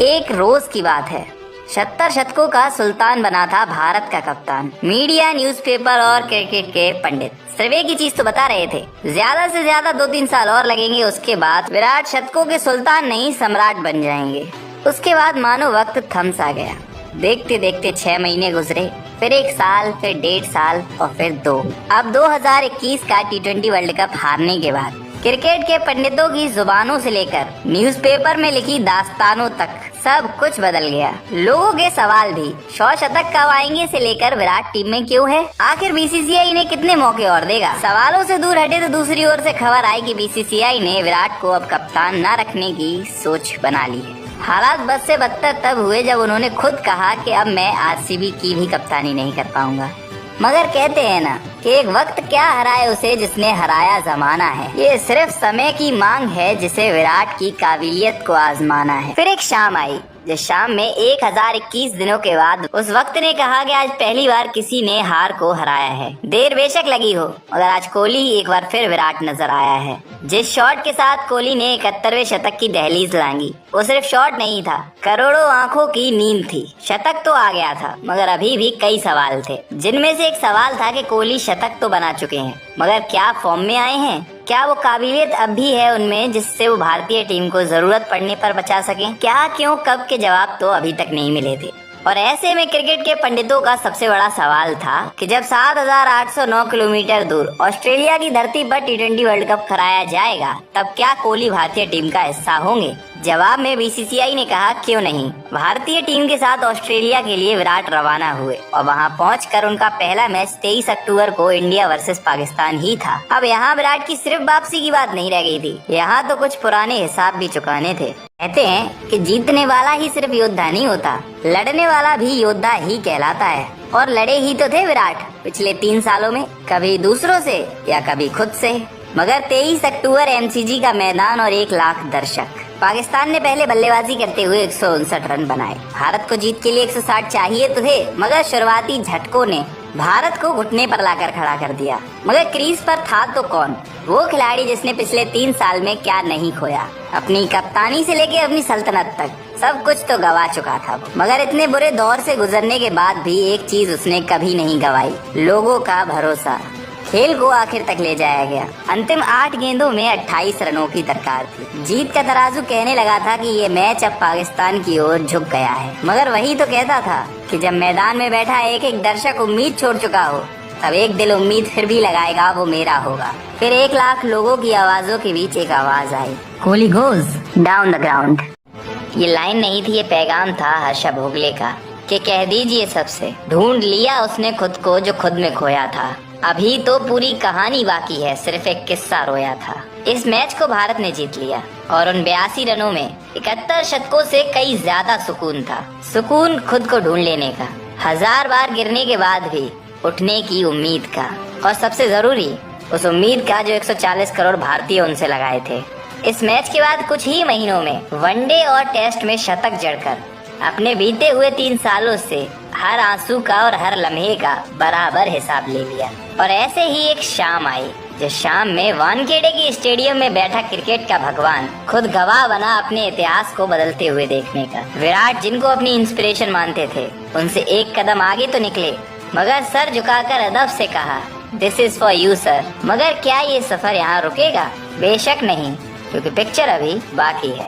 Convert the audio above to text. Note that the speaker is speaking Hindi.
एक रोज की बात है। 70 शतकों का सुल्तान बना था भारत का कप्तान। मीडिया, न्यूज़पेपर और क्रिकेट के पंडित सिर्फ एक ही चीज तो बता रहे थे, ज्यादा से ज्यादा 2-3 साल और लगेंगे, उसके बाद विराट शतकों के सुल्तान नहीं सम्राट बन जाएंगे। उसके बाद मानो वक्त थम सा गया। देखते देखते 6 महीने गुजरे, फिर 1 साल, फिर 1.5 साल और फिर 2। अब 2021 का T20 वर्ल्ड कप हारने के बाद क्रिकेट के पंडितों की जुबानों से लेकर न्यूज़पेपर में लिखी दास्तानों तक सब कुछ बदल गया। लोगों के सवाल भी 100 शतक कब आएंगे से लेकर विराट टीम में क्यों है, आखिर बीसीसीआई ने कितने मौके और देगा। सवालों से दूर हटे तो दूसरी ओर से खबर आई कि बीसीसीआई ने विराट को अब कप्तान न रखने की सोच बना ली है। हालात बद से बदतर तब हुए जब उन्होंने खुद कहा कि अब मैं आरसीबी की भी कप्तानी नहीं कर पाऊंगा। मगर कहते हैं ना कि एक वक्त क्या हराए उसे जिसने हराया जमाना है। ये सिर्फ समय की मांग है जिसे विराट की काबिलियत को आजमाना है। फिर एक शाम आई जिस शाम में 1021 दिनों के बाद उस वक्त ने कहा कि आज पहली बार किसी ने हार को हराया है। देर बेशक लगी हो मगर आज कोहली एक बार फिर विराट नजर आया है। जिस शॉट के साथ कोहली ने 71वें शतक की दहलीज लांगी, वो सिर्फ शॉट नहीं था, करोड़ों आंखों की नींद थी। शतक तो आ गया था मगर अभी भी कई सवाल थे, जिनमें से एक सवाल था कि कोहली शतक तो बना चुके हैं मगर क्या फॉर्म में आए हैं? क्या वो काबिलियत अब भी है उनमें जिससे वो भारतीय टीम को जरूरत पड़ने पर बचा सकें? क्या, क्यों, कब के जवाब तो अभी तक नहीं मिले थे। और ऐसे में क्रिकेट के पंडितों का सबसे बड़ा सवाल था कि जब 7,809 किलोमीटर दूर ऑस्ट्रेलिया की धरती पर T20 वर्ल्ड कप कराया जाएगा, तब क्या कोहली भारतीय टीम का हिस्सा होंगे? जवाब में बीसीसीआई ने कहा क्यों नहीं। भारतीय टीम के साथ ऑस्ट्रेलिया के लिए विराट रवाना हुए और वहां पहुंचकर उनका पहला मैच 23 अक्टूबर को इंडिया वर्सेस पाकिस्तान ही था। अब यहाँ विराट की सिर्फ वापसी की बात नहीं रह गई थी, यहाँ तो कुछ पुराने हिसाब भी चुकाने थे। कहते हैं कि जीतने वाला ही सिर्फ योद्धा नहीं होता, लड़ने वाला भी योद्धा ही कहलाता है। और लड़े ही तो थे विराट पिछले 3 सालों में, कभी दूसरों से या कभी खुद से। मगर 23 अक्टूबर एमसीजी का मैदान और 1 लाख दर्शक। पाकिस्तान ने पहले बल्लेबाजी करते हुए 159 रन बनाए। भारत को जीत के लिए 160 चाहिए तो थे, मगर शुरुआती झटकों ने भारत को घुटने पर लाकर खड़ा कर दिया। मगर क्रीज पर था तो कौन? वो खिलाड़ी जिसने पिछले 3 साल में क्या नहीं खोया, अपनी कप्तानी से लेके अपनी सल्तनत तक सब कुछ तो गवा चुका था। मगर इतने बुरे दौर से गुजरने के बाद भी एक चीज उसने कभी नहीं गवाई, लोगों का भरोसा। खेल को आखिर तक ले जाया गया। अंतिम 8 गेंदों में 28 रनों की दरकार थी। जीत का तराजू कहने लगा था कि ये मैच अब पाकिस्तान की ओर झुक गया है, मगर वही तो कहता था कि जब मैदान में बैठा एक एक दर्शक उम्मीद छोड़ चुका हो, तब एक दिल उम्मीद फिर भी लगाएगा, वो मेरा होगा। फिर 1 लाख लोगों की आवाजों के बीच एक आवाज आई, Kohli goes down the ground. ये लाइन नहीं थी, ये पैगाम था हर्षा भोगले का कि कह दीजिए सबसे, ढूंढ लिया उसने खुद को जो खुद में खोया था। अभी तो पूरी कहानी बाकी है, सिर्फ एक किस्सा रोया था। इस मैच को भारत ने जीत लिया और उन 82 रनों में 71 शतकों से कई ज्यादा सुकून था। सुकून खुद को ढूंढ लेने का, 1000 बार गिरने के बाद भी उठने की उम्मीद का, और सबसे जरूरी उस उम्मीद का जो 140 करोड़ भारतीय उनसे लगाए थे। इस मैच के बाद कुछ ही महीनों में वनडे और टेस्ट में शतक जड़कर अपने बीते हुए 3 सालों से हर आंसू का और हर लम्हे का बराबर हिसाब ले लिया। और ऐसे ही एक शाम आई जिस शाम में वानखेड़े की स्टेडियम में बैठा क्रिकेट का भगवान खुद गवाह बना अपने इतिहास को बदलते हुए देखने का। विराट, जिनको अपनी इंस्पिरेशन मानते थे, उनसे एक कदम आगे तो निकले, मगर सर झुकाकर अदब से कहा, this is for you sir. मगर क्या ये सफर यहाँ रुकेगा? बेशक नहीं, क्योंकि पिक्चर अभी बाकी है।